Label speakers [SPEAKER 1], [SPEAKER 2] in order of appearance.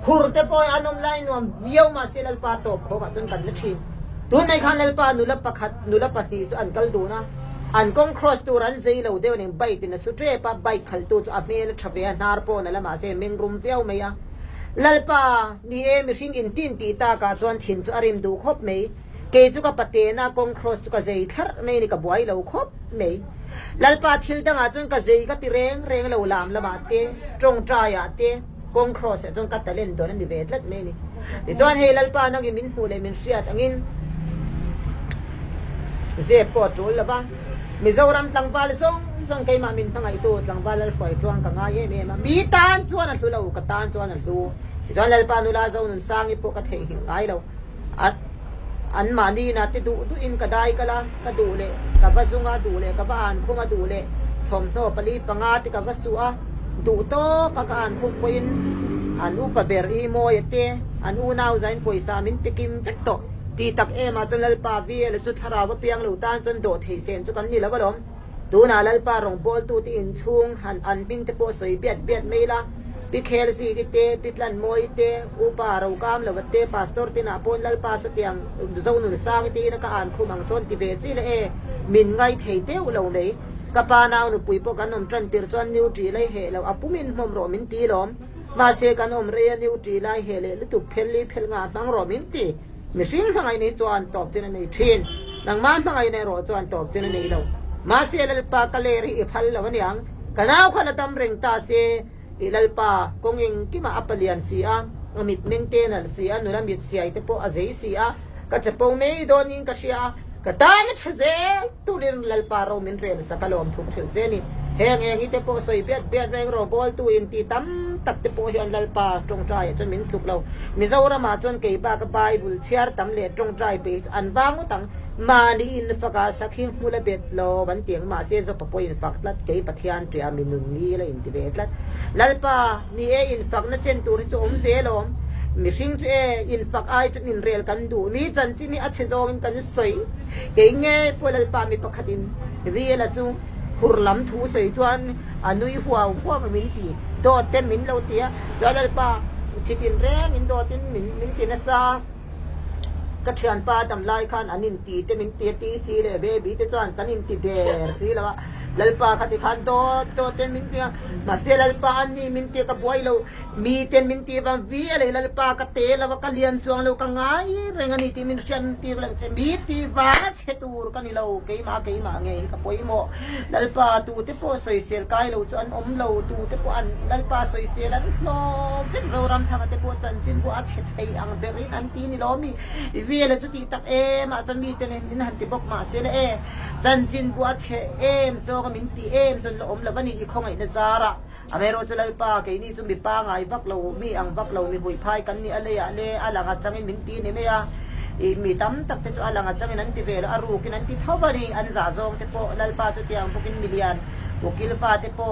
[SPEAKER 1] khurte po anom lai nuam viau ma se lalpa top kho ka tun kan na thin tu mai khan lalpa nula pakhat nula pati chu an kal du na an kong cross tu ran zei lo deu ning bai tin su tre pa bai khal tu chu a mel thave nar po na lama se meng rum viau mai ya lalpa ni e mi hring in tin ti ta ka chuan thin chu arim du khop mai ke chu ka pate na kong cross chu ka zei thar mai ni ka buai lo khop mai lalpa thil danga chun ka zei ka ti reng reng lo lam lama te trong tra ya te kong cross chun ka talen don ni ve tlat mai ni ti chuan he lalpa nang i min hu le min riat angin ze po tul la ba Mizoram tlangwal song kay mamin pa nga ito tlangwal al foy tuang ka nga ye me ma mi tan chuan al tulaw ka tan chuan al tu ito lal pa nula zaw nun sang ipo ka thei hin ai lo at an mani na ti du in ka dai kala ka dule ka bazunga dule ka baan khunga dule thom to pali panga ti ka vasua du to ka kan khu koin an u pa ber i mo yete an u naw zain poisa min pikim pekto ti tak e ma ton lalpa vi le chu thara ba piang lu tan chon do thei sen chu kan ni la balom tu na lalpa rong bol tu ti in chung han an ping te po soi biat mei la pi khel si ti te pi plan moi te u pa ro kam la te pastor ti na pon lalpa su tiang zo nu sang ti na ka an khumang son ti ve chi le e min ngai thei te u lo mei ka pa naw nu pui po kan nom tran tir chuan new tri lai he lo apumin mom ro min ti lom ma se kan om re new tri lai he le tu phel li phel nga bang ro min ti mi hring hangai nei chuan top chin nei thin nang man hangai nei ro chuan top chin nei lo ma se lal pa kaleri i phal lo niang kanaw khana tam reng ta se ilal pa konging kima apalian si a amit maintenance si a nula mit si ai te po azei si a ka chapo me donin ka sia ka tan chze turin lal pa ro min rel sa kalom thuk thil ze ni heng ite po soi biat reng ro bol tu in ti tam tak te po hian lal pa tong trai chon min thuk lo Mizoram ma chon ke ba ka bible chiar tam le tong trai pe an bang utang mani in faka sakhi mula bet lo ban tiang ma se zo po in fak lat ke pathian tria minun ni la in ti bet lat lalpa ni e in fak na chen tur chu om ve lo mi hring che in fak ai chu in rel kan du mi chan chi ni a che zo in kan soi ke nge po lalpa mi pakhatin vi la chu hurlam thu soi chuan anui huaw ma min ti do ten min lo tia do lalpa chitin reng in do tin min tin sa ka thian pa dam lai khan anin ti te min ti si le baby te chuan kanin ti der si la lalpa khati khan do ten min ti ma se lalpa an ni min ti ka boy lo mi ten min ti bang vi le lalpa ka te la ka lian chuang lo ka ngai reng ani ti min sian ti lang se mi ti va che tur ka ni lo ke ma nge ka poi mo lalpa tu te po soi sel kai lo chuan om lo tu te po an lalpa soi sel an lo ken zoram thang te po chan chin bu a che thei ang berin an ti ni lo mi vi le chu ti tak e ma ton mi ten in han ti bok ma se le e chan chin bu a che em so ka min ti em chon lo om la bani i khongai na zara amero chu lalpa ke ni chu mi pa ngai vak lo mi ang vak lo mi hui phai kan ni ale ala nga changin min ti ni me ya i mi tam tak te chu ala nga changin an ti ve la aru kin an ti thobani an za zong te po lalpa chu tiang bukin milian bukil fa te po